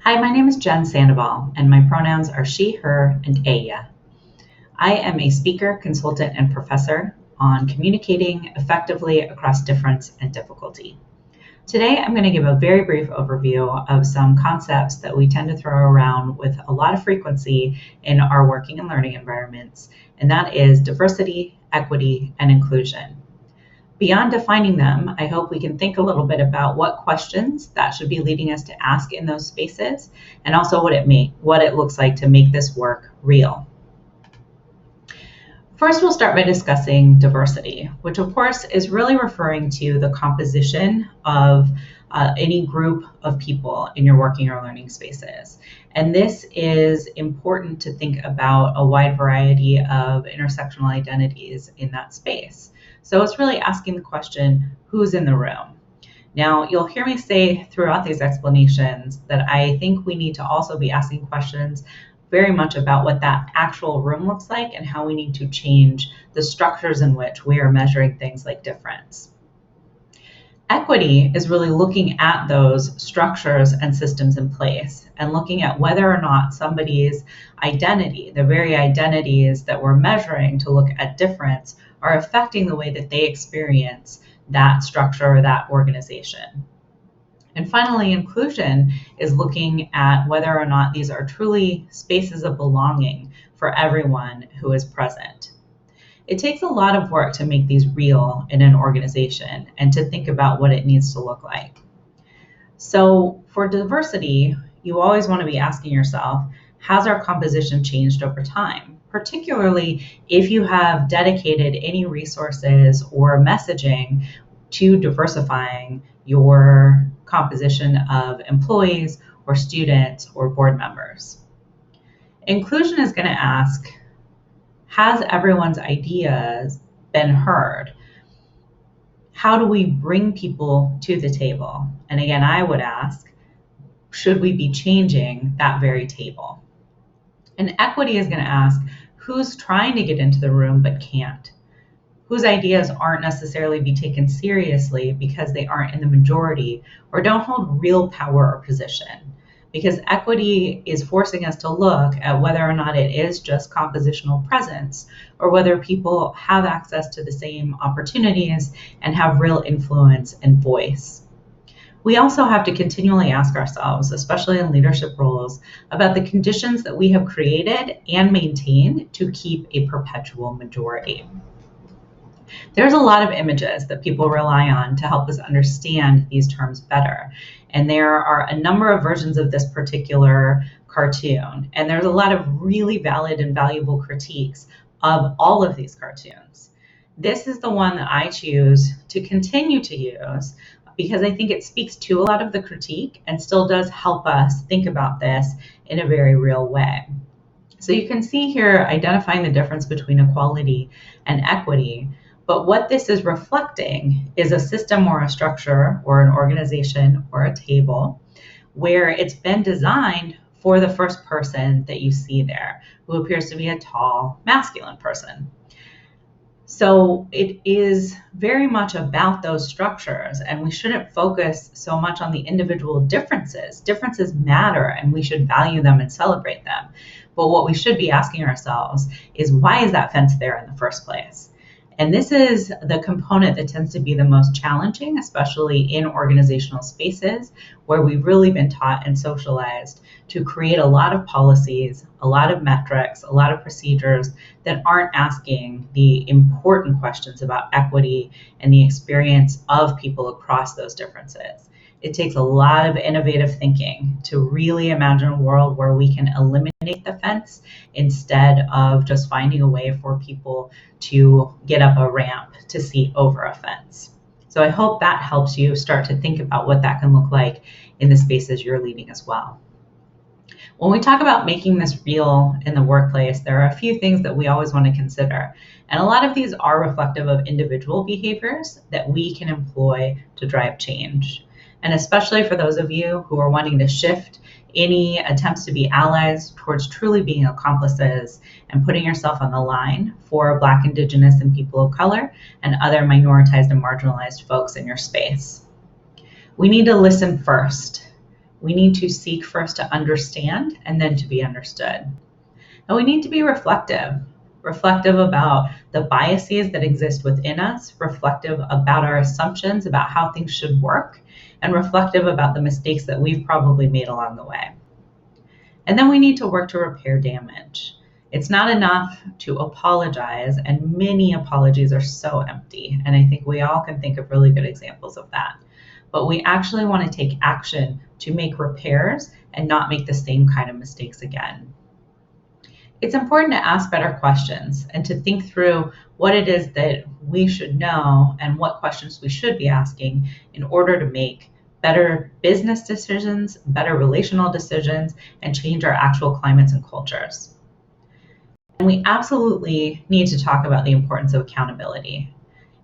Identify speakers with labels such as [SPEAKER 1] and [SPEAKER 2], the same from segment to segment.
[SPEAKER 1] Hi, my name is Jen Sandoval, and my pronouns are she, her, and ella. I am a speaker, consultant, and professor on communicating effectively across difference and difficulty. Today, I'm going to give a very brief overview of some concepts that we tend to throw around with a lot of frequency in our working and learning environments, and that is diversity, equity, and inclusion. Beyond defining them, I hope we can think a little bit about what questions that should be leading us to ask in those spaces, and also what it looks like to make this work real. First, we'll start by discussing diversity, which of course is really referring to the composition of any group of people in your working or learning spaces. And this is important to think about a wide variety of intersectional identities in that space. So it's really asking the question, who's in the room? Now, you'll hear me say throughout these explanations that I think we need to also be asking questions very much about what that actual room looks like and how we need to change the structures in which we are measuring things like difference. Equity is really looking at those structures and systems in place and looking at whether or not somebody's identity, the very identities that we're measuring to look at difference, are affecting the way that they experience that structure or that organization. And finally, inclusion is looking at whether or not these are truly spaces of belonging for everyone who is present. It takes a lot of work to make these real in an organization and to think about what it needs to look like. So for diversity, you always want to be asking yourself, has our composition changed over time? Particularly if you have dedicated any resources or messaging to diversifying your composition of employees or students or board members. Inclusion is going to ask, has everyone's ideas been heard? How do we bring people to the table? And again, I would ask, should we be changing that very table? And equity is going to ask, who's trying to get into the room but can't? Whose ideas aren't necessarily be taken seriously because they aren't in the majority or don't hold real power or position. Because equity is forcing us to look at whether or not it is just compositional presence or whether people have access to the same opportunities and have real influence and voice. We also have to continually ask ourselves, especially in leadership roles, about the conditions that we have created and maintained to keep a perpetual majority. There's a lot of images that people rely on to help us understand these terms better. And there are a number of versions of this particular cartoon. And there's a lot of really valid and valuable critiques of all of these cartoons. This is the one that I choose to continue to use because I think it speaks to a lot of the critique and still does help us think about this in a very real way. So you can see here identifying the difference between equality and equity. But what this is reflecting is a system or a structure or an organization or a table where it's been designed for the first person that you see there, who appears to be a tall, masculine person. So it is very much about those structures, and we shouldn't focus so much on the individual differences. Differences matter, and we should value them and celebrate them. But what we should be asking ourselves is, why is that fence there in the first place? And this is the component that tends to be the most challenging, especially in organizational spaces where we've really been taught and socialized to create a lot of policies, a lot of metrics, a lot of procedures that aren't asking the important questions about equity and the experience of people across those differences. It takes a lot of innovative thinking to really imagine a world where we can eliminate the fence instead of just finding a way for people to get up a ramp to see over a fence. So I hope that helps you start to think about what that can look like in the spaces you're leading as well. When we talk about making this real in the workplace, there are a few things that we always want to consider. And a lot of these are reflective of individual behaviors that we can employ to drive change. And especially for those of you who are wanting to shift any attempts to be allies towards truly being accomplices and putting yourself on the line for Black, Indigenous, and people of color and other minoritized and marginalized folks in your space. We need to listen first. We need to seek first to understand and then to be understood. And we need to be reflective about the biases that exist within us, reflective about our assumptions about how things should work, and reflective about the mistakes that we've probably made along the way. And then we need to work to repair damage. It's not enough to apologize, and many apologies are so empty. And I think we all can think of really good examples of that. But we actually want to take action to make repairs and not make the same kind of mistakes again. It's important to ask better questions and to think through what it is that we should know and what questions we should be asking in order to make better business decisions, better relational decisions, and change our actual climates and cultures. And we absolutely need to talk about the importance of accountability.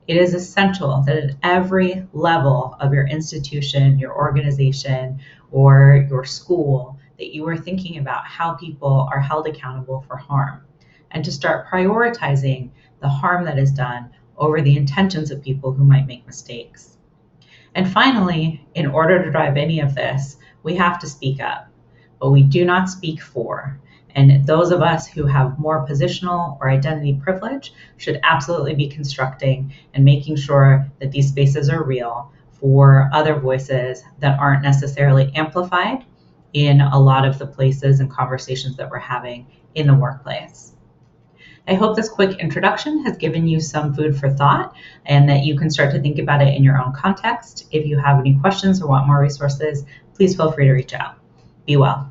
[SPEAKER 1] It is essential that at every level of your institution, your organization, or your school, that you are thinking about how people are held accountable for harm, and to start prioritizing the harm that is done over the intentions of people who might make mistakes. And finally, in order to drive any of this, we have to speak up, but we do not speak for. And those of us who have more positional or identity privilege should absolutely be constructing and making sure that these spaces are real for other voices that aren't necessarily amplified in a lot of the places and conversations that we're having in the workplace. I hope this quick introduction has given you some food for thought and that you can start to think about it in your own context. If you have any questions or want more resources, please feel free to reach out. Be well.